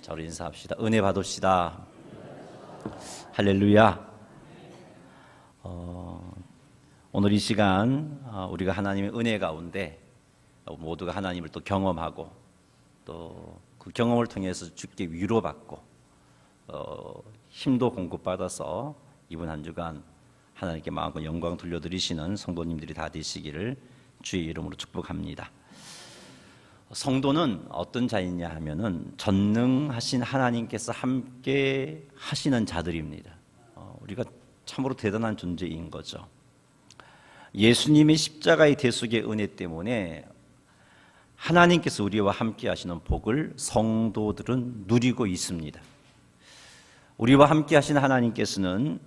자, 우리 인사합시다. 은혜 받읍시다. 할렐루야. 오늘 이 시간 우리가 하나님의 은혜 가운데 모두가 하나님을 또 경험하고 또 그 경험을 통해서 주께 위로받고 힘도 공급받아서 이번 한 주간 하나님께 마음껏 영광 돌려드리시는 성도님들이 다 되시기를 주의 이름으로 축복합니다. 성도는 어떤 자이냐 하면은 전능하신 하나님께서 함께 하시는 자들입니다. 우리가 참으로 대단한 존재인 거죠. 예수님의 십자가의 대속의 은혜 때문에 하나님께서 우리와 함께 하시는 복을 성도들은 누리고 있습니다. 우리와 함께 하신 하나님께서는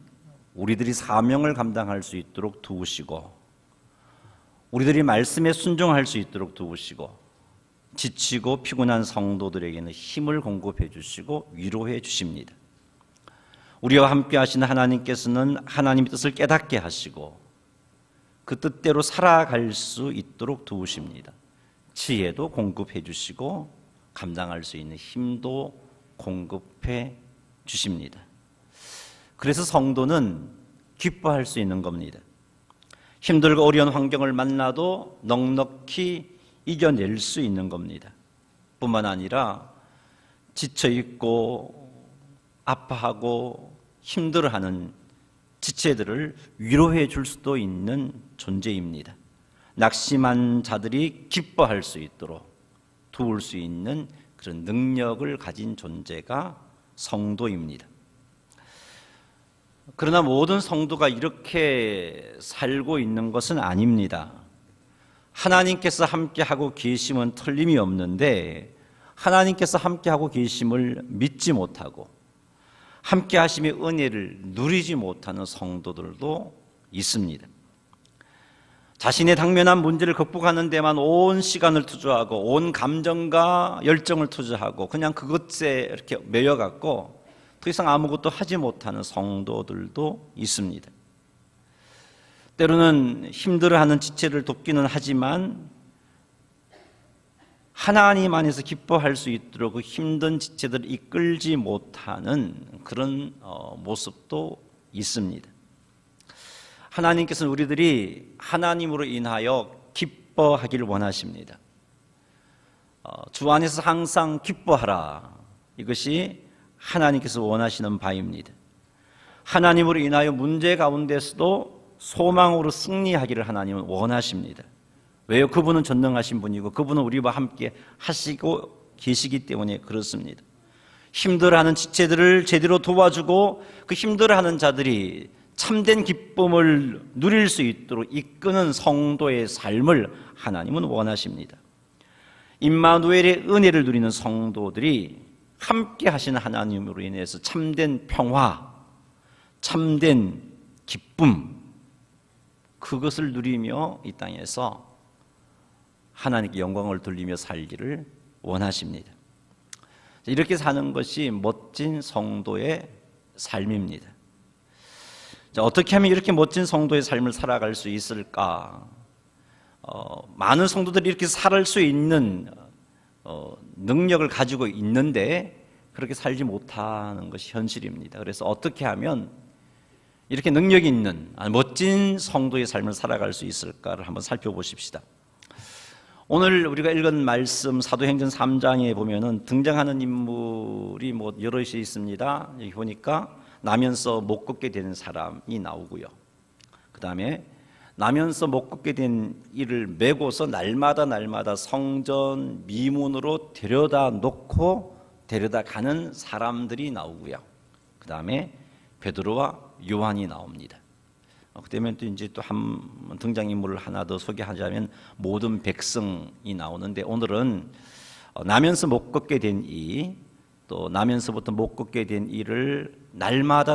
우리들이 사명을 감당할 수 있도록 도우시고, 우리들이 말씀에 순종할 수 있도록 도우시고, 지치고 피곤한 성도들에게는 힘을 공급해 주시고 위로해 주십니다. 우리와 함께 하시는 하나님께서는 하나님의 뜻을 깨닫게 하시고 그 뜻대로 살아갈 수 있도록 도우십니다. 지혜도 공급해 주시고 감당할 수 있는 힘도 공급해 주십니다. 그래서 성도는 기뻐할 수 있는 겁니다. 힘들고 어려운 환경을 만나도 넉넉히 이겨낼 수 있는 겁니다. 뿐만 아니라 지쳐있고 아파하고 힘들어하는 지체들을 위로해 줄 수도 있는 존재입니다. 낙심한 자들이 기뻐할 수 있도록 도울 수 있는 그런 능력을 가진 존재가 성도입니다. 그러나 모든 성도가 이렇게 살고 있는 것은 아닙니다. 하나님께서 함께하고 계심은 틀림이 없는데 하나님께서 함께하고 계심을 믿지 못하고 함께하심의 은혜를 누리지 못하는 성도들도 있습니다. 자신의 당면한 문제를 극복하는 데만 온 시간을 투자하고 온 감정과 열정을 투자하고 그냥 그것에 이렇게 매여갖고 더 이상 아무것도 하지 못하는 성도들도 있습니다. 때로는 힘들어하는 지체를 돕기는 하지만 하나님 안에서 기뻐할 수 있도록 그 힘든 지체들을 이끌지 못하는 그런 모습도 있습니다. 하나님께서는 우리들이 하나님으로 인하여 기뻐하기를 원하십니다. 주 안에서 항상 기뻐하라. 이것이 하나님께서 원하시는 바입니다. 하나님으로 인하여 문제 가운데서도 소망으로 승리하기를 하나님은 원하십니다. 왜요? 그분은 전능하신 분이고 그분은 우리와 함께 하시고 계시기 때문에 그렇습니다. 힘들어하는 지체들을 제대로 도와주고 그 힘들어하는 자들이 참된 기쁨을 누릴 수 있도록 이끄는 성도의 삶을 하나님은 원하십니다. 임마누엘의 은혜를 누리는 성도들이 함께 하시는 하나님으로 인해서 참된 평화, 참된 기쁨, 그것을 누리며 이 땅에서 하나님께 영광을 돌리며 살기를 원하십니다. 이렇게 사는 것이 멋진 성도의 삶입니다. 자, 어떻게 하면 이렇게 멋진 성도의 삶을 살아갈 수 있을까? 많은 성도들이 이렇게 살 수 있는 능력을 가지고 있는데 그렇게 살지 못하는 것이 현실입니다. 그래서 어떻게 하면 이렇게 능력이 있는 멋진 성도의 삶을 살아갈 수 있을까를 한번 살펴보십시다. 오늘 우리가 읽은 말씀 사도행전 3장에 보면은 등장하는 인물이 여럿이 있습니다. 여기 보니까 나면서 못 걷게 되는 사람이 나오고요. 그 다음에 나면서 못 걷게 된 이를 메고서 날마다 성전 미문으로 데려다 놓고 데려다 가는 사람들이 나오고요. 그 다음에 베드로와 요한이 나옵니다. 그때면 또 이제 또 한 등장인물을 하나 더 소개하자면 모든 백성이 나오는데 오늘은 나면서 못 걷게 된 이, 또 나면서부터 못 걷게 된 이를 날마다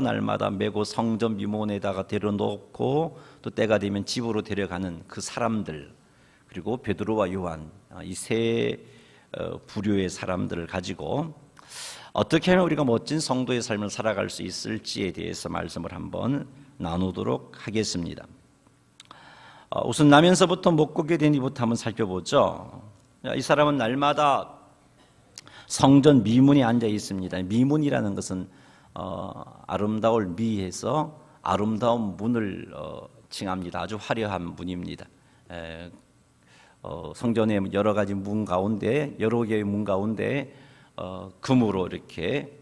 메고 성전 미문에다가 데려놓고 또 때가 되면 집으로 데려가는 그 사람들, 그리고 베드로와 요한, 이 세 부류의 사람들을 가지고 어떻게 하면 우리가 멋진 성도의 삶을 살아갈 수 있을지에 대해서 말씀을 한번 나누도록 하겠습니다. 우선 나면서부터 못 걷게 된 이부터 한번 살펴보죠. 이 사람은 날마다 성전 미문에 앉아 있습니다. 미문이라는 것은 아름다울 미에서 아름다운 문을 칭합니다. 아주 화려한 문입니다. 성전의 여러 가지 문 가운데, 여러 개의 문 가운데 금으로 이렇게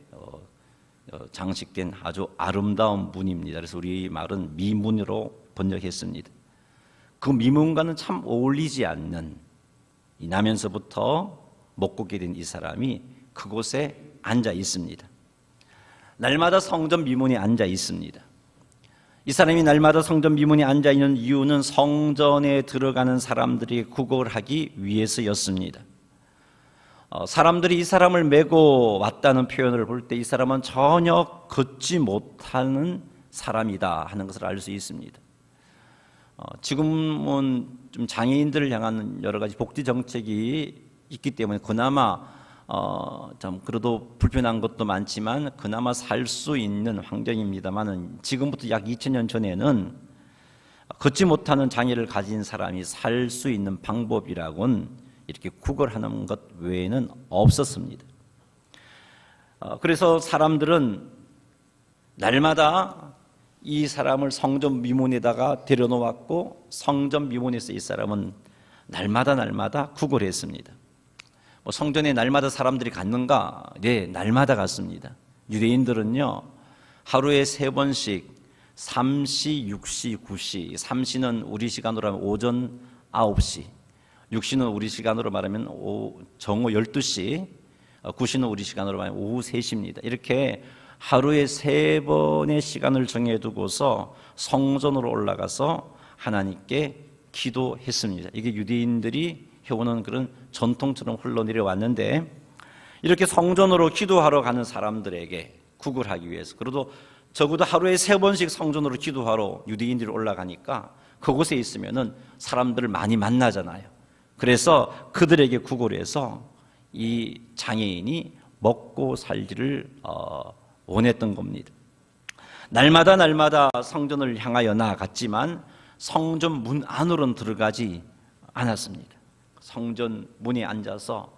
장식된 아주 아름다운 문입니다. 그래서 우리 말은 미문으로 번역했습니다. 그 미문과는 참 어울리지 않는, 나면서부터 목고게 된 이 사람이 그곳에 앉아 있습니다. 날마다 성전 미문에 앉아 있습니다. 이 사람이 날마다 성전 미문에 앉아 있는 이유는 성전에 들어가는 사람들이 구걸하기 위해서였습니다. 사람들이 이 사람을 메고 왔다는 표현을 볼 때 이 사람은 전혀 걷지 못하는 사람이다 하는 것을 알 수 있습니다. 지금은 좀 장애인들을 향한 여러 가지 복지 정책이 있기 때문에 그나마 좀 그래도 불편한 것도 많지만 그나마 살 수 있는 환경입니다만은, 지금부터 약 2000년 전에는 걷지 못하는 장애를 가진 사람이 살 수 있는 방법이라고는 이렇게 구걸하는 것 외에는 없었습니다. 그래서 사람들은 날마다 이 사람을 성전 미문에다가 데려놓았고, 성전 미문에서 이 사람은 날마다 구걸했습니다. 성전에 날마다 사람들이 갔는가? 네, 날마다 갔습니다. 유대인들은요, 하루에 3번씩 3시, 6시, 9시, 3시는 우리 시간으로 하면 오전 9시, 6시는 우리 시간으로 말하면 정오 12시, 9시는 우리 시간으로 말하면 오후 3시입니다. 이렇게 하루에 3번의 시간을 정해두고서 성전으로 올라가서 하나님께 기도했습니다. 이게 유대인들이 해오는 그런 전통처럼 흘러내려왔는데, 이렇게 성전으로 기도하러 가는 사람들에게 구걸하기 위해서, 그래도 적어도 하루에 3번씩 성전으로 기도하러 유대인들이 올라가니까 그곳에 있으면은 사람들을 많이 만나잖아요. 그래서 그들에게 구걸해서 이 장애인이 먹고 살기를 원했던 겁니다. 날마다 성전을 향하여 나아갔지만 성전 문 안으로는 들어가지 않았습니다. 성전 문에 앉아서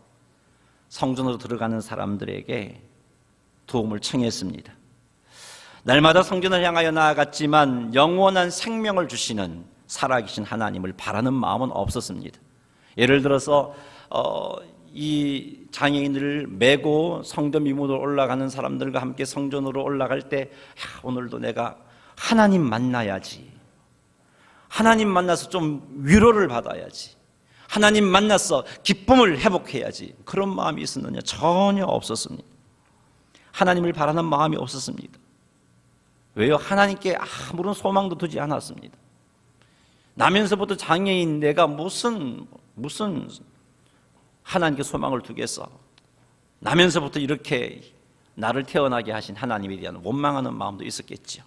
성전으로 들어가는 사람들에게 도움을 청했습니다. 날마다 성전을 향하여 나아갔지만 영원한 생명을 주시는 살아계신 하나님을 바라는 마음은 없었습니다. 예를 들어서 이 장애인을 메고 성전 미문으로 올라가는 사람들과 함께 성전으로 올라갈 때, 오늘도 내가 하나님 만나야지, 하나님 만나서 좀 위로를 받아야지, 하나님 만나서 기쁨을 회복해야지, 그런 마음이 있었느냐? 전혀 없었습니다. 하나님을 바라는 마음이 없었습니다. 왜요? 하나님께 아무런 소망도 두지 않았습니다. 나면서부터 장애인 내가 무슨 하나님께 소망을 두겠어? 나면서부터 이렇게 나를 태어나게 하신 하나님에 대한 원망하는 마음도 있었겠죠.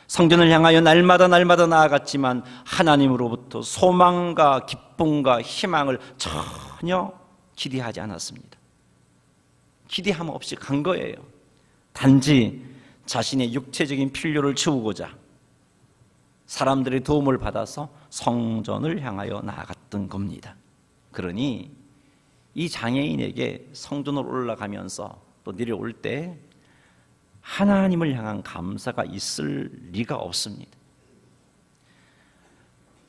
성전을 향하여 날마다 나아갔지만 하나님으로부터 소망과 기쁨과 희망을 전혀 기대하지 않았습니다. 기대함 없이 간 거예요. 단지 자신의 육체적인 필요를 채우고자 사람들의 도움을 받아서 성전을 향하여 나아갔던 겁니다. 그러니 이 장애인에게 성전으로 올라가면서 또 내려올 때 하나님을 향한 감사가 있을 리가 없습니다.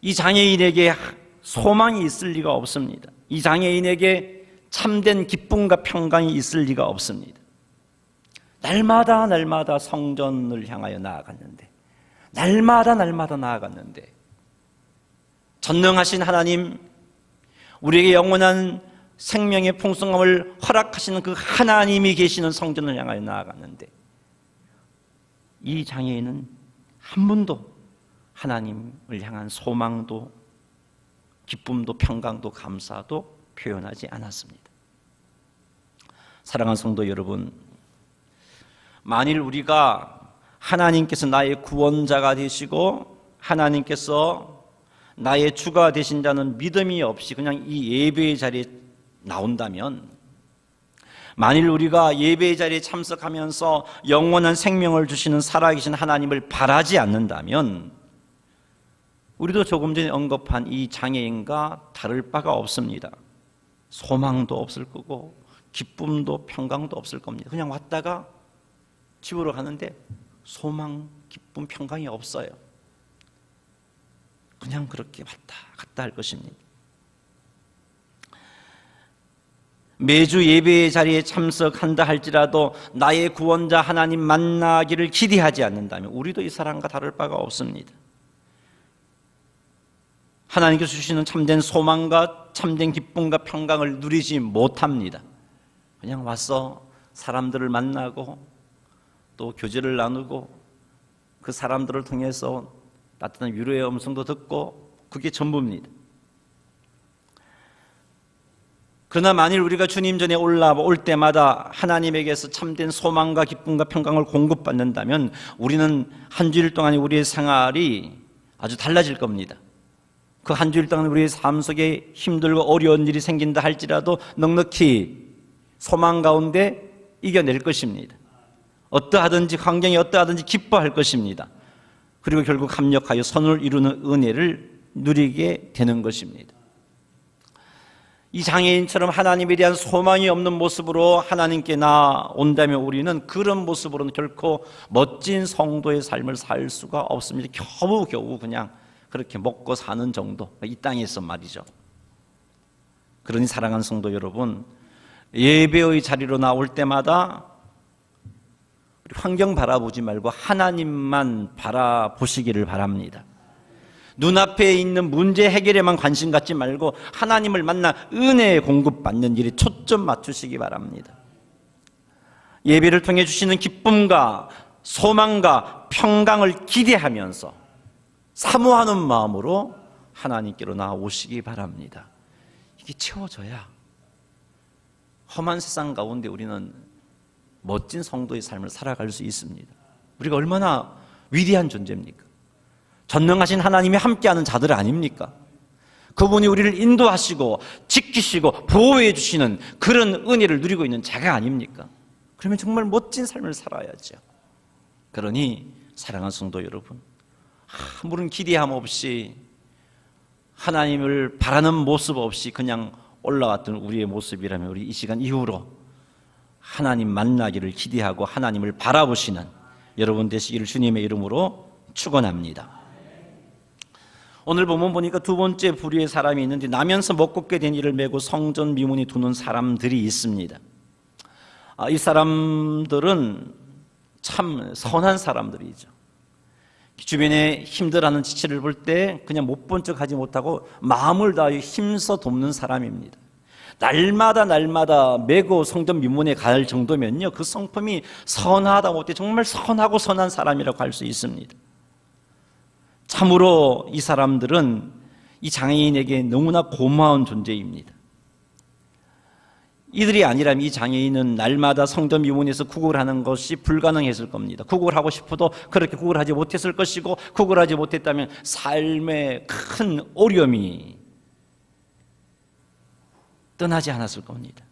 이 장애인에게 소망이 있을 리가 없습니다. 이 장애인에게 참된 기쁨과 평강이 있을 리가 없습니다. 날마다 성전을 향하여 나아갔는데, 날마다 나아갔는데, 전능하신 하나님, 우리에게 영원한 생명의 풍성함을 허락하시는 그 하나님이 계시는 성전을 향하여 나아갔는데, 이 장애인은 한 번도 하나님을 향한 소망도 기쁨도 평강도 감사도 표현하지 않았습니다. 사랑하는 성도 여러분, 만일 우리가 하나님께서 나의 구원자가 되시고 하나님께서 나의 주가 되신다는 믿음이 없이 그냥 이 예배의 자리에 나온다면, 만일 우리가 예배의 자리에 참석하면서 영원한 생명을 주시는 살아계신 하나님을 바라지 않는다면 우리도 조금 전에 언급한 이 장애인과 다를 바가 없습니다. 소망도 없을 거고 기쁨도 평강도 없을 겁니다. 그냥 왔다가 집으로 가는데 소망, 기쁨, 평강이 없어요. 그냥 그렇게 왔다 갔다 할 것입니다. 매주 예배의 자리에 참석한다 할지라도 나의 구원자 하나님 만나기를 기대하지 않는다면 우리도 이 사람과 다를 바가 없습니다. 하나님께서 주시는 참된 소망과 참된 기쁨과 평강을 누리지 못합니다. 그냥 와서 사람들을 만나고 또 교제를 나누고 그 사람들을 통해서 따뜻한 위로의 음성도 듣고 그게 전부입니다. 그러나 만일 우리가 주님 전에 올라올 때마다 하나님에게서 참된 소망과 기쁨과 평강을 공급받는다면 우리는 한 주일 동안 우리의 생활이 아주 달라질 겁니다. 그 한 주일 동안 우리의 삶 속에 힘들고 어려운 일이 생긴다 할지라도 넉넉히 소망 가운데 이겨낼 것입니다. 어떠하든지 환경이 어떠하든지 기뻐할 것입니다. 그리고 결국 합력하여 선을 이루는 은혜를 누리게 되는 것입니다. 이 장애인처럼 하나님에 대한 소망이 없는 모습으로 하나님께 나온다면 우리는 그런 모습으로는 결코 멋진 성도의 삶을 살 수가 없습니다. 겨우겨우 그냥 그렇게 먹고 사는 정도, 이 땅에서 말이죠. 그러니 사랑하는 성도 여러분, 예배의 자리로 나올 때마다 환경 바라보지 말고 하나님만 바라보시기를 바랍니다. 눈앞에 있는 문제 해결에만 관심 갖지 말고 하나님을 만나 은혜 공급받는 일에 초점 맞추시기 바랍니다. 예배를 통해 주시는 기쁨과 소망과 평강을 기대하면서 사모하는 마음으로 하나님께로 나오시기 바랍니다. 이게 채워져야 험한 세상 가운데 우리는 멋진 성도의 삶을 살아갈 수 있습니다. 우리가 얼마나 위대한 존재입니까? 전능하신 하나님이 함께하는 자들 아닙니까? 그분이 우리를 인도하시고 지키시고 보호해 주시는 그런 은혜를 누리고 있는 자가 아닙니까? 그러면 정말 멋진 삶을 살아야죠. 그러니 사랑하는 성도 여러분, 아무런 기대함 없이 하나님을 바라는 모습 없이 그냥 올라왔던 우리의 모습이라면 우리 이 시간 이후로 하나님 만나기를 기대하고 하나님을 바라보시는 여러분 되시기를 주님의 이름으로 축원합니다. 오늘 본문 보니까 두 번째 부류의 사람이 있는데 나면서 먹고 된 이를 메고 성전 미문에 두는 사람들이 있습니다. 이 사람들은 참 선한 사람들이죠. 주변에 힘들어하는 지체를 볼 때 그냥 못 본 척하지 못하고 마음을 다하여 힘써 돕는 사람입니다. 날마다 메고 성전 미문에 갈 정도면요, 그 성품이 선하다 못해 정말 선하고 선한 사람이라고 할 수 있습니다. 참으로 이 사람들은 이 장애인에게 너무나 고마운 존재입니다. 이들이 아니라면 이 장애인은 날마다 성전 미문에서 구걸하는 것이 불가능했을 겁니다. 구걸하고 싶어도 그렇게 구걸하지 못했을 것이고, 구걸하지 못했다면 삶에 큰 어려움이 떠나지 않았을 겁니다.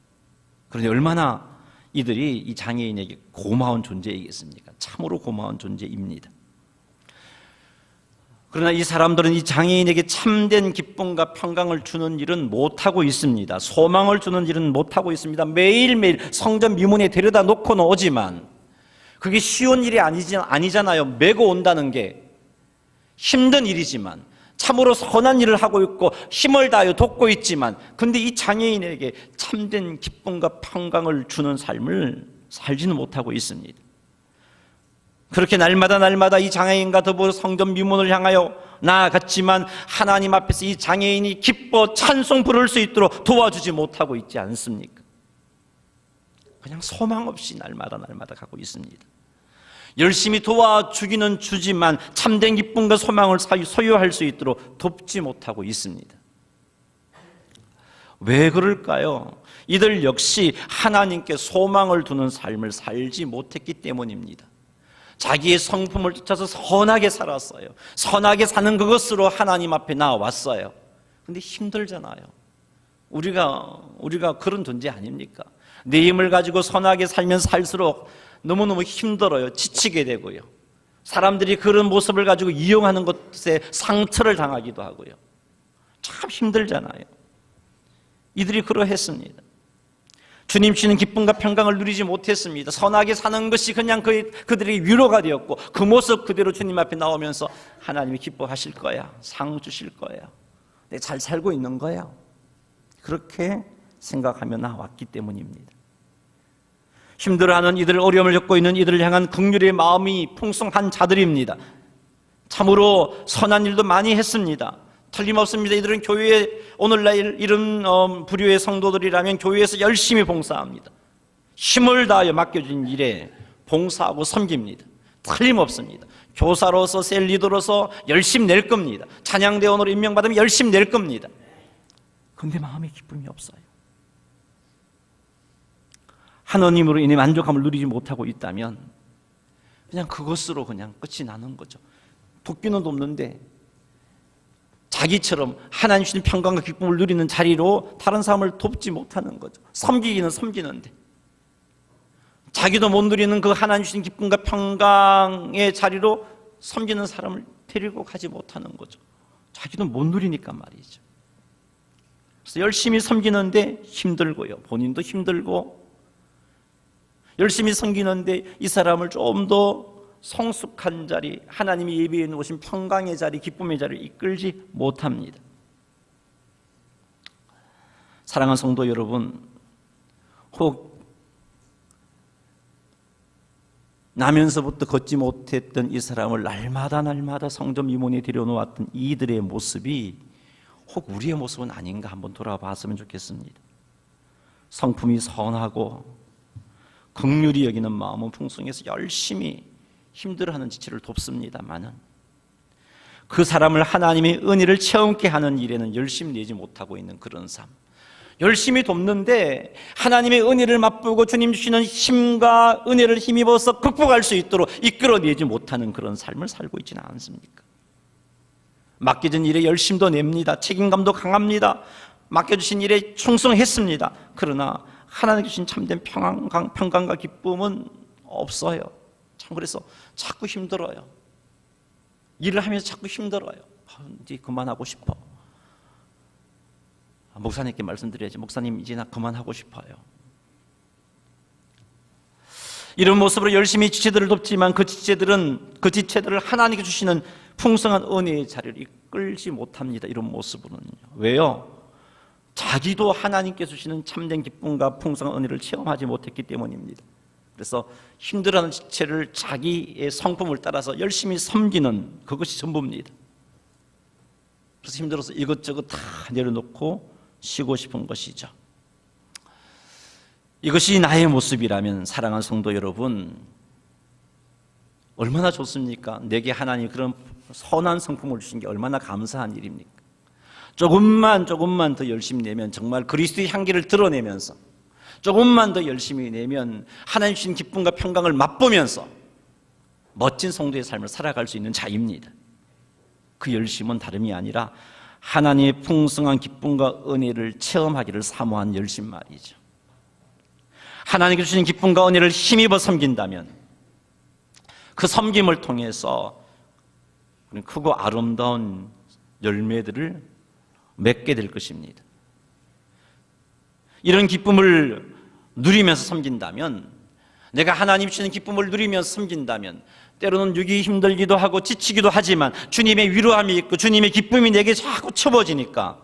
그런데 얼마나 이들이 이 장애인에게 고마운 존재이겠습니까? 참으로 고마운 존재입니다. 그러나 이 사람들은 이 장애인에게 참된 기쁨과 평강을 주는 일은 못하고 있습니다. 소망을 주는 일은 못하고 있습니다. 매일매일 성전 미문에 데려다 놓고는 오지만 그게 쉬운 일이 아니잖아요. 메고 온다는 게 힘든 일이지만 참으로 선한 일을 하고 있고 힘을 다하여 돕고 있지만, 근데 이 장애인에게 참된 기쁨과 평강을 주는 삶을 살지는 못하고 있습니다. 그렇게 날마다 이 장애인과 더불어 성전 미문을 향하여 나아갔지만 하나님 앞에서 이 장애인이 기뻐 찬송 부를 수 있도록 도와주지 못하고 있지 않습니까? 그냥 소망 없이 날마다 가고 있습니다. 열심히 도와주기는 주지만 참된 기쁨과 소망을 소유할 수 있도록 돕지 못하고 있습니다. 왜 그럴까요? 이들 역시 하나님께 소망을 두는 삶을 살지 못했기 때문입니다. 자기의 성품을 쫓아서 선하게 살았어요. 선하게 사는 그것으로 하나님 앞에 나왔어요. 근데 힘들잖아요. 우리가 그런 존재 아닙니까? 내 힘을 가지고 선하게 살면 살수록 너무너무 힘들어요. 지치게 되고요. 사람들이 그런 모습을 가지고 이용하는 것에 상처를 당하기도 하고요. 참 힘들잖아요. 이들이 그러했습니다. 주님 주시는 기쁨과 평강을 누리지 못했습니다. 선하게 사는 것이 그냥 그들에게 위로가 되었고, 그 모습 그대로 주님 앞에 나오면서 하나님이 기뻐하실 거야, 상 주실 거야, 내가 잘 살고 있는 거야, 그렇게 생각하며 나왔기 때문입니다. 힘들어하는 이들, 어려움을 겪고 있는 이들을 향한 긍휼의 마음이 풍성한 자들입니다. 참으로 선한 일도 많이 했습니다. 틀림없습니다. 이들은 교회에, 오늘날 이런 부류의 성도들이라면 교회에서 열심히 봉사합니다. 힘을 다하여 맡겨진 일에 봉사하고 섬깁니다. 틀림없습니다. 교사로서, 셀리더로서 열심히 낼 겁니다. 찬양대원으로 임명받으면 열심히 낼 겁니다. 그런데 마음에 기쁨이 없어요. 하나님으로 인해 만족함을 누리지 못하고 있다면 그냥 그것으로 그냥 끝이 나는 거죠. 돕기는 돕는데 자기처럼 하나님 주신 평강과 기쁨을 누리는 자리로 다른 사람을 돕지 못하는 거죠. 섬기기는 섬기는데 자기도 못 누리는 그 하나님 주신 기쁨과 평강의 자리로 섬기는 사람을 데리고 가지 못하는 거죠. 자기도 못 누리니까 말이죠. 그래서 열심히 섬기는데 힘들고요, 본인도 힘들고, 열심히 섬기는데 이 사람을 좀 더 성숙한 자리, 하나님이 예비해 놓으신 평강의 자리, 기쁨의 자리를 이끌지 못합니다. 사랑하는 성도 여러분, 혹 나면서부터 걷지 못했던 이 사람을 날마다 성전 미문에 들여놓았던 이들의 모습이 혹 우리의 모습은 아닌가 한번 돌아봤으면 좋겠습니다. 성품이 선하고 긍휼히 여기는 마음은 풍성해서 열심히 힘들어하는 지체를 돕습니다마는 그 사람을 하나님의 은혜를 체험케 하는 일에는 열심히 내지 못하고 있는 그런 삶, 열심히 돕는데 하나님의 은혜를 맛보고 주님 주시는 힘과 은혜를 힘입어서 극복할 수 있도록 이끌어내지 못하는 그런 삶을 살고 있지는 않습니까? 맡겨진 일에 열심도 냅니다. 책임감도 강합니다. 맡겨주신 일에 충성했습니다. 그러나 하나님 주신 참된 평강과 기쁨은 없어요. 참 그래서 자꾸 힘들어요. 일을 하면서 자꾸 힘들어요. 이제 그만하고 싶어. 목사님께 말씀드려야지. 목사님 이제 나 그만하고 싶어요. 이런 모습으로 열심히 지체들을 돕지만 그 지체들을 하나님께 주시는 풍성한 은혜의 자리를 이끌지 못합니다. 이런 모습으로는요. 왜요? 자기도 하나님께 주시는 참된 기쁨과 풍성한 은혜를 체험하지 못했기 때문입니다. 그래서 힘들어하는 지체를 자기의 성품을 따라서 열심히 섬기는 그것이 전부입니다. 그래서 힘들어서 이것저것 다 내려놓고 쉬고 싶은 것이죠. 이것이 나의 모습이라면 사랑하는 성도 여러분, 얼마나 좋습니까? 내게 하나님이 그런 선한 성품을 주신 게 얼마나 감사한 일입니까? 조금만 더 열심히 내면 정말 그리스도의 향기를 드러내면서 조금만 더 열심히 내면 하나님 주신 기쁨과 평강을 맛보면서 멋진 성도의 삶을 살아갈 수 있는 자입니다. 그 열심은 다름이 아니라 하나님의 풍성한 기쁨과 은혜를 체험하기를 사모한 열심 말이죠. 하나님께 주신 기쁨과 은혜를 힘입어 섬긴다면 그 섬김을 통해서 크고 아름다운 열매들을 맺게 될 것입니다. 이런 기쁨을 누리면서 섬긴다면, 내가 하나님 주시는 기쁨을 누리면서 섬긴다면 때로는 육이 힘들기도 하고 지치기도 하지만 주님의 위로함이 있고 주님의 기쁨이 내게 자꾸 쳐버지니까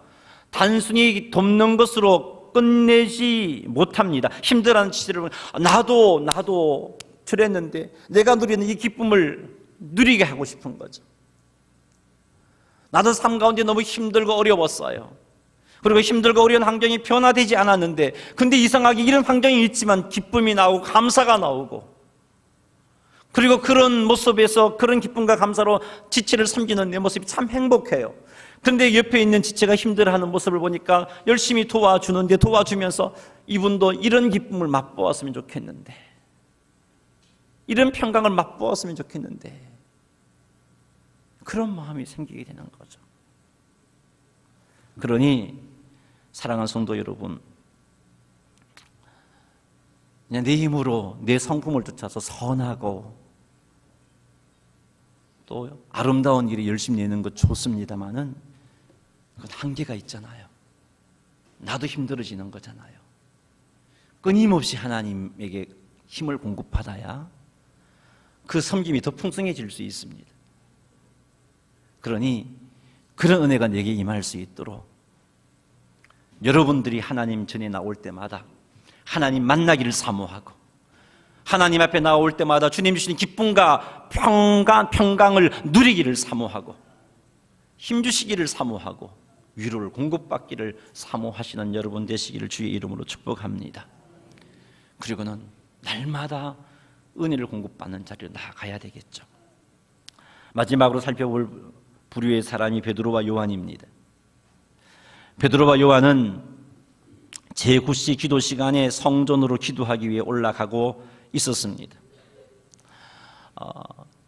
단순히 돕는 것으로 끝내지 못합니다. 힘들어하는 지체를 나도 그랬는데 내가 누리는 이 기쁨을 누리게 하고 싶은 거죠. 나도 삶 가운데 너무 힘들고 어려웠어요. 그리고 힘들고 어려운 환경이 변화되지 않았는데, 근데 이상하게 이런 환경이 있지만 기쁨이 나오고 감사가 나오고, 그리고 그런 모습에서 그런 기쁨과 감사로 지체를 섬기는 내 모습이 참 행복해요. 그런데 옆에 있는 지체가 힘들어하는 모습을 보니까 열심히 도와주는데, 도와주면서 이분도 이런 기쁨을 맛보았으면 좋겠는데, 이런 평강을 맛보았으면 좋겠는데, 그런 마음이 생기게 되는 거죠. 그러니 사랑하는 성도 여러분, 그냥 내 힘으로 내 성품을 쫓아서 선하고 또 아름다운 일에 열심히 내는 것 좋습니다만은 그건 한계가 있잖아요. 나도 힘들어지는 거잖아요. 끊임없이 하나님에게 힘을 공급받아야 그 섬김이 더 풍성해질 수 있습니다. 그러니 그런 은혜가 내게 임할 수 있도록 여러분들이 하나님 전에 나올 때마다 하나님 만나기를 사모하고 하나님 앞에 나올 때마다 주님 주시는 기쁨과 평강을 누리기를 사모하고 힘주시기를 사모하고 위로를 공급받기를 사모하시는 여러분 되시기를 주의 이름으로 축복합니다. 그리고는 날마다 은혜를 공급받는 자리로 나아가야 되겠죠. 마지막으로 살펴볼 부류의 사람이 베드로와 요한입니다. 베드로와 요한은 제9시 기도 시간에 성전으로 기도하기 위해 올라가고 있었습니다.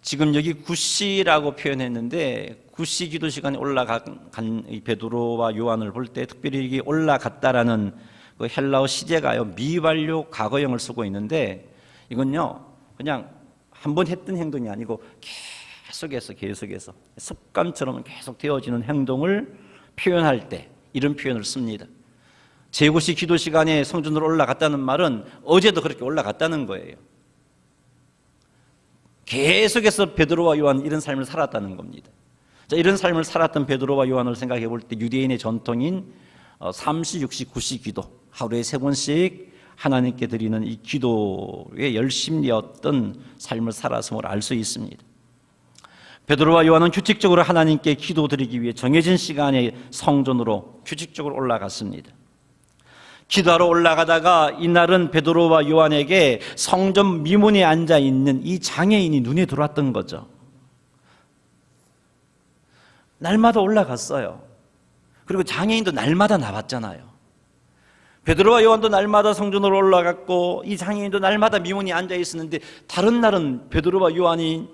지금 여기 9시라고 표현했는데 9시 기도 시간에 올라간 이 베드로와 요한을 볼 때 특별히 이게 올라갔다라는 그 헬라어 시제가요 미완료 과거형을 쓰고 있는데 이건요 그냥 한번 했던 행동이 아니고 계속해서 습관처럼 계속 되어지는 행동을 표현할 때 이런 표현을 씁니다. 제9시 기도 시간에 성전으로 올라갔다는 말은 어제도 그렇게 올라갔다는 거예요. 계속해서 베드로와 요한 이런 삶을 살았다는 겁니다. 자, 이런 삶을 살았던 베드로와 요한을 생각해 볼 때 유대인의 전통인 3시, 6시, 9시 기도 하루에 3번씩 하나님께 드리는 이 기도에 열심이었던 삶을 살았음을 알 수 있습니다. 베드로와 요한은 규칙적으로 하나님께 기도드리기 위해 정해진 시간에 성전으로 규칙적으로 올라갔습니다. 기도하러 올라가다가 이날은 베드로와 요한에게 성전 미문에 앉아있는 이 장애인이 눈에 들어왔던 거죠. 날마다 올라갔어요. 그리고 장애인도 날마다 나왔잖아요. 베드로와 요한도 날마다 성전으로 올라갔고 이 장애인도 날마다 미문에 앉아있었는데 다른 날은 베드로와 요한이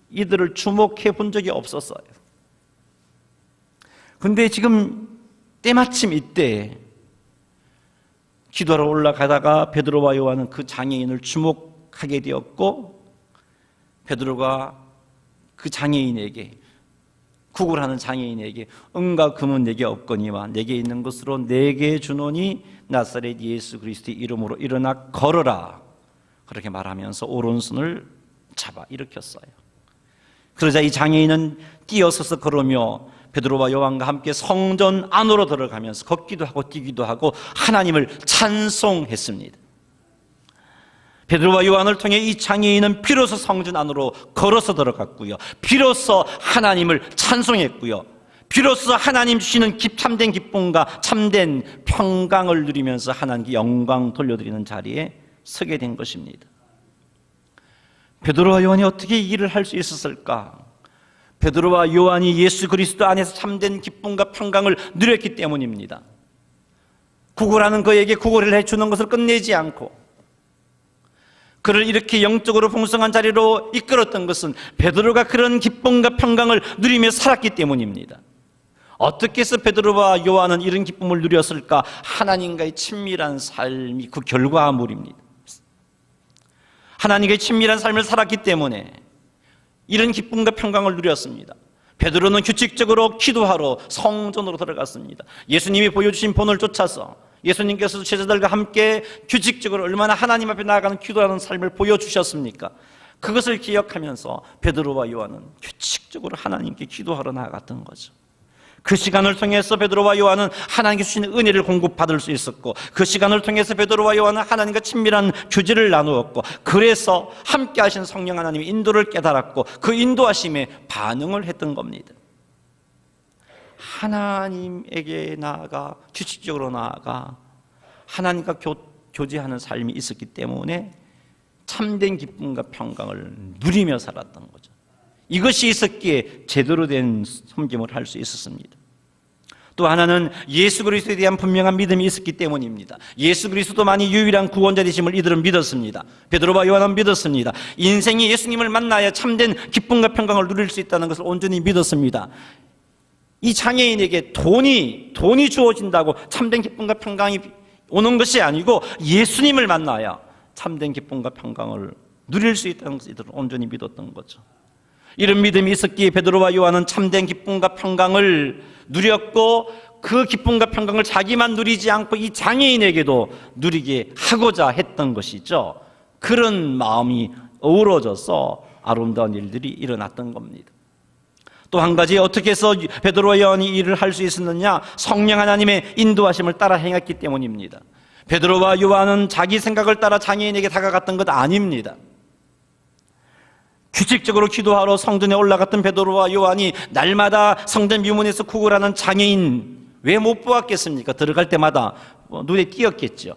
이들을 주목해 본 적이 없었어요. 근데 지금 때마침 이때 기도하러 올라가다가 베드로와 요한은 그 장애인을 주목하게 되었고 베드로가 그 장애인에게 구걸하는 장애인에게 은과 금은 내게 없거니와 내게 있는 것으로 내게 주노니 나사렛 예수 그리스도의 이름으로 일어나 걸어라 그렇게 말하면서 오른손을 잡아 일으켰어요. 그러자 이 장애인은 뛰어서서 걸으며 베드로와 요한과 함께 성전 안으로 들어가면서 걷기도 하고 뛰기도 하고 하나님을 찬송했습니다. 베드로와 요한을 통해 이 장애인은 비로소 성전 안으로 걸어서 들어갔고요. 비로소 하나님을 찬송했고요. 비로소 하나님 주시는 참된 기쁨과 참된 평강을 누리면서 하나님께 영광 돌려드리는 자리에 서게 된 것입니다. 베드로와 요한이 어떻게 이 일을 할 수 있었을까? 베드로와 요한이 예수 그리스도 안에서 참된 기쁨과 평강을 누렸기 때문입니다. 구걸하는 그에게 구걸을 해주는 것을 끝내지 않고 그를 이렇게 영적으로 풍성한 자리로 이끌었던 것은 베드로가 그런 기쁨과 평강을 누리며 살았기 때문입니다. 어떻게 해서 베드로와 요한은 이런 기쁨을 누렸을까? 하나님과의 친밀한 삶이 그 결과물입니다. 하나님과의 친밀한 삶을 살았기 때문에 이런 기쁨과 평강을 누렸습니다. 베드로는 규칙적으로 기도하러 성전으로 들어갔습니다. 예수님이 보여주신 본을 쫓아서 예수님께서 제자들과 함께 규칙적으로 얼마나 하나님 앞에 나아가는 기도하는 삶을 보여주셨습니까? 그것을 기억하면서 베드로와 요한은 규칙적으로 하나님께 기도하러 나아갔던 거죠. 그 시간을 통해서 베드로와 요한은 하나님께 주시는 은혜를 공급받을 수 있었고 그 시간을 통해서 베드로와 요한은 하나님과 친밀한 교제를 나누었고 그래서 함께 하신 성령 하나님의 인도를 깨달았고 그 인도하심에 반응을 했던 겁니다. 하나님에게 나아가 규칙적으로 나아가 하나님과 교제하는 삶이 있었기 때문에 참된 기쁨과 평강을 누리며 살았던 거죠. 이것이 있었기에 제대로 된 섬김을 할 수 있었습니다. 또 하나는 예수 그리스도에 대한 분명한 믿음이 있었기 때문입니다. 예수 그리스도만이 유일한 구원자 되심을 이들은 믿었습니다. 베드로와 요한은 믿었습니다. 인생이 예수님을 만나야 참된 기쁨과 평강을 누릴 수 있다는 것을 온전히 믿었습니다. 이 장애인에게 돈이 주어진다고 참된 기쁨과 평강이 오는 것이 아니고 예수님을 만나야 참된 기쁨과 평강을 누릴 수 있다는 것을 이들은 온전히 믿었던 거죠. 이런 믿음이 있었기에 베드로와 요한은 참된 기쁨과 평강을 누렸고, 그 기쁨과 평강을 자기만 누리지 않고 이 장애인에게도 누리게 하고자 했던 것이죠. 그런 마음이 어우러져서 아름다운 일들이 일어났던 겁니다. 또 한 가지, 어떻게 해서 베드로와 요한이 이 일을 할 수 있었느냐? 성령 하나님의 인도하심을 따라 행했기 때문입니다. 베드로와 요한은 자기 생각을 따라 장애인에게 다가갔던 것 아닙니다. 규칙적으로 기도하러 성전에 올라갔던 베드로와 요한이 날마다 성전 묘문에서 구걸하는 장애인 왜 못 보았겠습니까? 들어갈 때마다 눈에 띄었겠죠.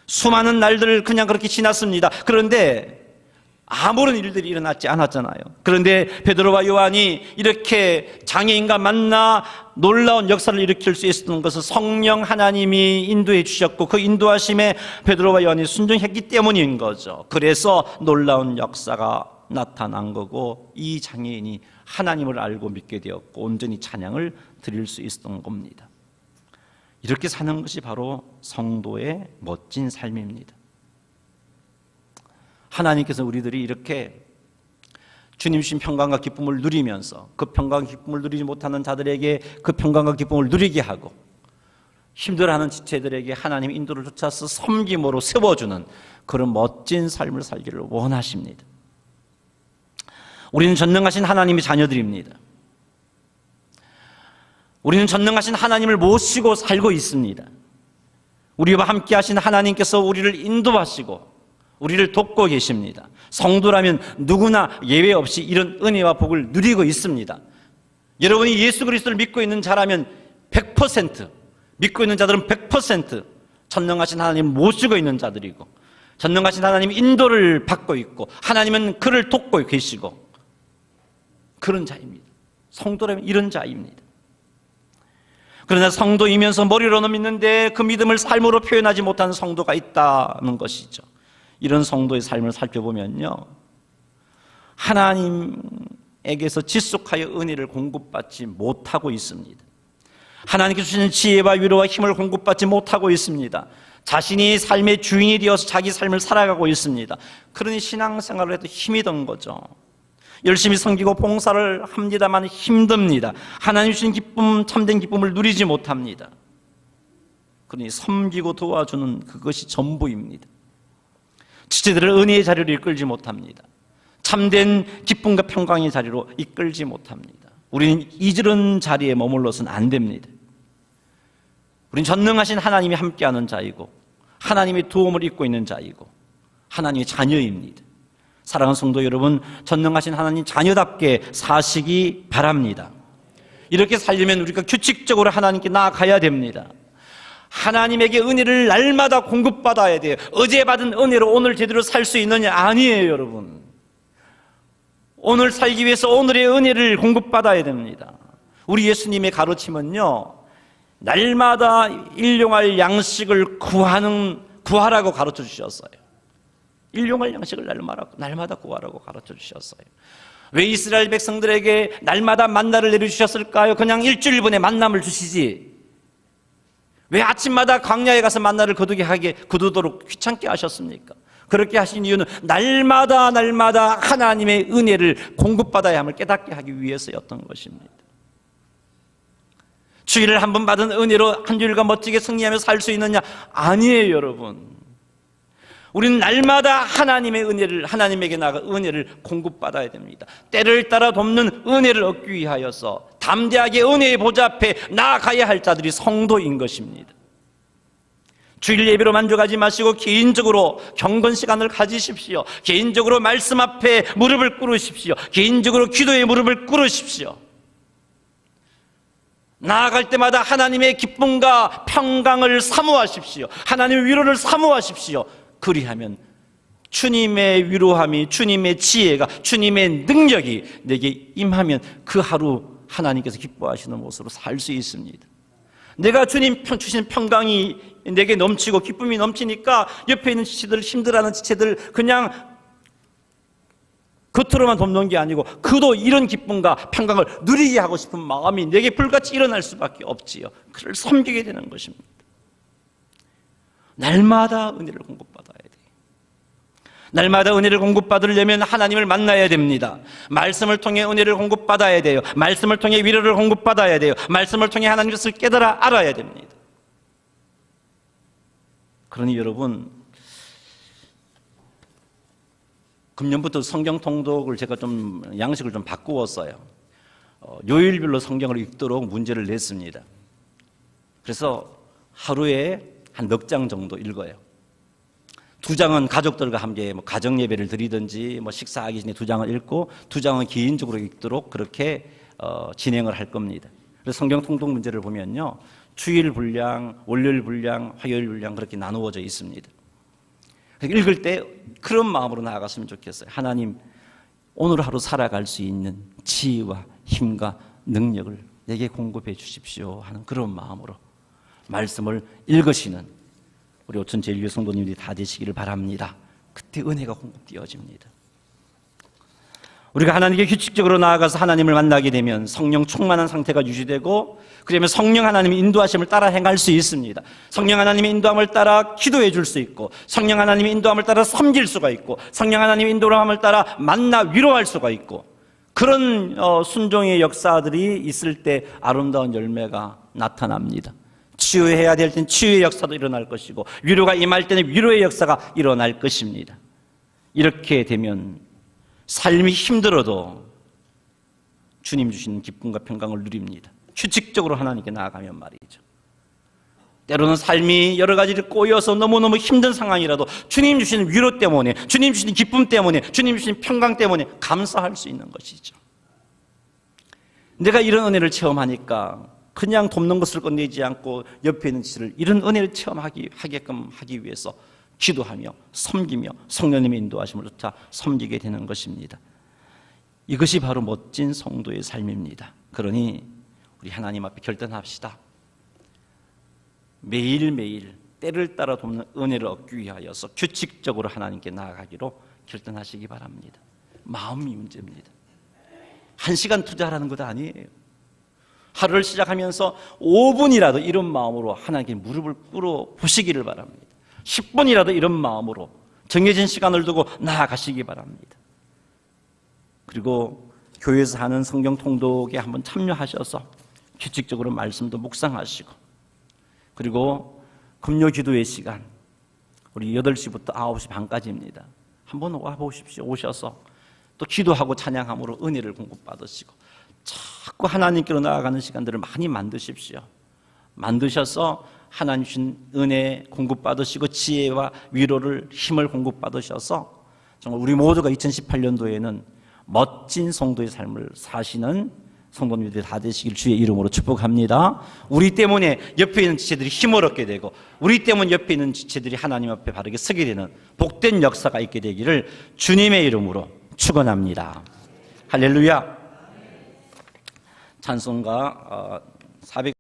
수많은 날들 그냥 그렇게 지났습니다. 그런데 아무런 일들이 일어났지 않았잖아요. 그런데 베드로와 요한이 이렇게 장애인과 만나 놀라운 역사를 일으킬 수 있었던 것은 성령 하나님이 인도해 주셨고, 그 인도하심에 베드로와 요한이 순종했기 때문인 거죠. 그래서 놀라운 역사가 나타난 거고, 이 장애인이 하나님을 알고 믿게 되었고 온전히 찬양을 드릴 수 있었던 겁니다. 이렇게 사는 것이 바로 성도의 멋진 삶입니다. 하나님께서 우리들이 이렇게 주님 주신 평강과 기쁨을 누리면서 그 평강과 기쁨을 누리지 못하는 자들에게 그 평강과 기쁨을 누리게 하고, 힘들어하는 지체들에게 하나님의 인도를 쫓아서 섬김으로 세워주는 그런 멋진 삶을 살기를 원하십니다. 우리는 전능하신 하나님의 자녀들입니다. 우리는 전능하신 하나님을 모시고 살고 있습니다. 우리와 함께 하신 하나님께서 우리를 인도하시고 우리를 돕고 계십니다. 성도라면 누구나 예외 없이 이런 은혜와 복을 누리고 있습니다. 여러분이 예수 그리스도를 믿고 있는 자라면 100%, 믿고 있는 자들은 100% 전능하신 하나님 모시고 있는 자들이고, 전능하신 하나님 인도를 받고 있고, 하나님은 그를 돕고 계시고, 그런 자입니다. 성도라면 이런 자입니다. 그러나 성도이면서 머리로는 믿는데 그 믿음을 삶으로 표현하지 못하는 성도가 있다는 것이죠. 이런 성도의 삶을 살펴보면요, 하나님에게서 지속하여 은혜를 공급받지 못하고 있습니다. 하나님께서 주시는 지혜와 위로와 힘을 공급받지 못하고 있습니다. 자신이 삶의 주인이 되어서 자기 삶을 살아가고 있습니다. 그러니 신앙생활을 해도 힘이 든 거죠. 열심히 섬기고 봉사를 합니다만 힘듭니다. 하나님 주신 기쁨, 참된 기쁨을 누리지 못합니다. 그러니 섬기고 도와주는 그것이 전부입니다. 지체들을 은혜의 자리로 이끌지 못합니다. 참된 기쁨과 평강의 자리로 이끌지 못합니다. 우리는 이런 자리에 머물러서는 안 됩니다. 우리는 전능하신 하나님이 함께하는 자이고, 하나님의 도움을 입고 있는 자이고, 하나님의 자녀입니다. 사랑하는 성도 여러분, 전능하신 하나님 자녀답게 사시기 바랍니다. 이렇게 살려면 우리가 규칙적으로 하나님께 나아가야 됩니다. 하나님에게 은혜를 날마다 공급받아야 돼요. 어제 받은 은혜로 오늘 제대로 살 수 있느냐? 아니에요, 여러분. 오늘 살기 위해서 오늘의 은혜를 공급받아야 됩니다. 우리 예수님의 가르침은요, 날마다 일용할 양식을 구하라고 가르쳐 주셨어요. 일용할 양식을 날마다 구하라고 가르쳐 주셨어요. 왜 이스라엘 백성들에게 날마다 만나를 내려주셨을까요? 그냥 일주일분에 만남을 주시지, 왜 아침마다 광야에 가서 만나를 거두도록 귀찮게 하셨습니까? 그렇게 하신 이유는 날마다 하나님의 은혜를 공급받아야 함을 깨닫게 하기 위해서였던 것입니다. 주일을 한 번 받은 은혜로 한 주일간 멋지게 승리하며 살 수 있느냐? 아니에요, 여러분. 우리는 날마다 하나님의 은혜를, 하나님에게 나가 은혜를 공급받아야 됩니다. 때를 따라 돕는 은혜를 얻기 위하여서 담대하게 은혜의 보좌 앞에 나아가야 할 자들이 성도인 것입니다. 주일 예배로 만족하지 마시고 개인적으로 경건 시간을 가지십시오. 개인적으로 말씀 앞에 무릎을 꿇으십시오. 개인적으로 기도에 무릎을 꿇으십시오. 나아갈 때마다 하나님의 기쁨과 평강을 사모하십시오. 하나님의 위로를 사모하십시오. 그리하면 주님의 위로함이, 주님의 지혜가, 주님의 능력이 내게 임하면 그 하루 하나님께서 기뻐하시는 모습으로 살 수 있습니다. 내가 주님 주신 평강이 내게 넘치고 기쁨이 넘치니까 옆에 있는 지체들, 힘들어하는 지체들 그냥 겉으로만 돕는 게 아니고 그도 이런 기쁨과 평강을 누리게 하고 싶은 마음이 내게 불같이 일어날 수밖에 없지요. 그를 섬기게 되는 것입니다. 날마다 은혜를 공급받아야 돼요. 날마다 은혜를 공급받으려면 하나님을 만나야 됩니다. 말씀을 통해 은혜를 공급받아야 돼요. 말씀을 통해 위로를 공급받아야 돼요. 말씀을 통해 하나님 것을 깨달아 알아야 됩니다. 그러니 여러분, 금년부터 성경 통독을 제가 좀 양식을 좀 바꾸었어요. 요일별로 성경을 읽도록 문제를 냈습니다. 그래서 하루에 한 넉 장 정도 읽어요. 2장은 가족들과 함께 가정 예배를 드리든지 식사하기 전에 2장을 읽고 2장은 개인적으로 읽도록 그렇게 진행을 할 겁니다. 그래서 성경 통독 문제를 보면요, 주일 분량, 월요일 분량, 화요일 분량 그렇게 나누어져 있습니다. 읽을 때 그런 마음으로 나아갔으면 좋겠어요. 하나님, 오늘 하루 살아갈 수 있는 지혜와 힘과 능력을 내게 공급해 주십시오 하는 그런 마음으로 말씀을 읽으시는 우리 오천 제일교회 성도님들이 다 되시기를 바랍니다. 그때 은혜가 공급되어집니다. 우리가 하나님께 규칙적으로 나아가서 하나님을 만나게 되면 성령 충만한 상태가 유지되고, 그러면 성령 하나님의 인도하심을 따라 행할 수 있습니다. 성령 하나님의 인도함을 따라 기도해 줄 수 있고, 성령 하나님의 인도함을 따라 섬길 수가 있고, 성령 하나님의 인도함을 따라 만나 위로할 수가 있고, 그런 순종의 역사들이 있을 때 아름다운 열매가 나타납니다. 치유해야 될 때는 치유의 역사도 일어날 것이고, 위로가 임할 때는 위로의 역사가 일어날 것입니다. 이렇게 되면 삶이 힘들어도 주님 주시는 기쁨과 평강을 누립니다. 규칙적으로 하나님께 나아가면 말이죠. 때로는 삶이 여러 가지를 꼬여서 너무너무 힘든 상황이라도 주님 주시는 위로 때문에, 주님 주시는 기쁨 때문에, 주님 주시는 평강 때문에 감사할 수 있는 것이죠. 내가 이런 은혜를 체험하니까 그냥 돕는 것을 끝내지 않고 옆에 있는 지를 이런 은혜를 체험하게끔 하기 위해서 기도하며 섬기며 성령님의 인도하심을 쫓아 섬기게 되는 것입니다. 이것이 바로 멋진 성도의 삶입니다. 그러니 우리 하나님 앞에 결단합시다. 매일매일 때를 따라 돕는 은혜를 얻기 위하여서 규칙적으로 하나님께 나아가기로 결단하시기 바랍니다. 마음이 문제입니다. 1시간 투자하라는 것 아니에요. 하루를 시작하면서 5분이라도 이런 마음으로 하나님께 무릎을 꿇어 보시기를 바랍니다. 10분이라도 이런 마음으로 정해진 시간을 두고 나아가시기 바랍니다. 그리고 교회에서 하는 성경 통독에 한번 참여하셔서 규칙적으로 말씀도 묵상하시고, 그리고 금요 기도의 시간 우리 8시부터 9시 반까지입니다. 한번 와보십시오. 오셔서 또 기도하고 찬양함으로 은혜를 공급받으시고 자꾸 하나님께로 나아가는 시간들을 많이 만드십시오. 만드셔서 하나님 주신 은혜 공급받으시고 지혜와 위로를, 힘을 공급받으셔서 정말 우리 모두가 2018년도에는 멋진 성도의 삶을 사시는 성도님들이 다 되시길 주의 이름으로 축복합니다. 우리 때문에 옆에 있는 지체들이 힘을 얻게 되고, 우리 때문에 옆에 있는 지체들이 하나님 앞에 바르게 서게 되는 복된 역사가 있게 되기를 주님의 이름으로 축원합니다. 할렐루야. 찬송가 400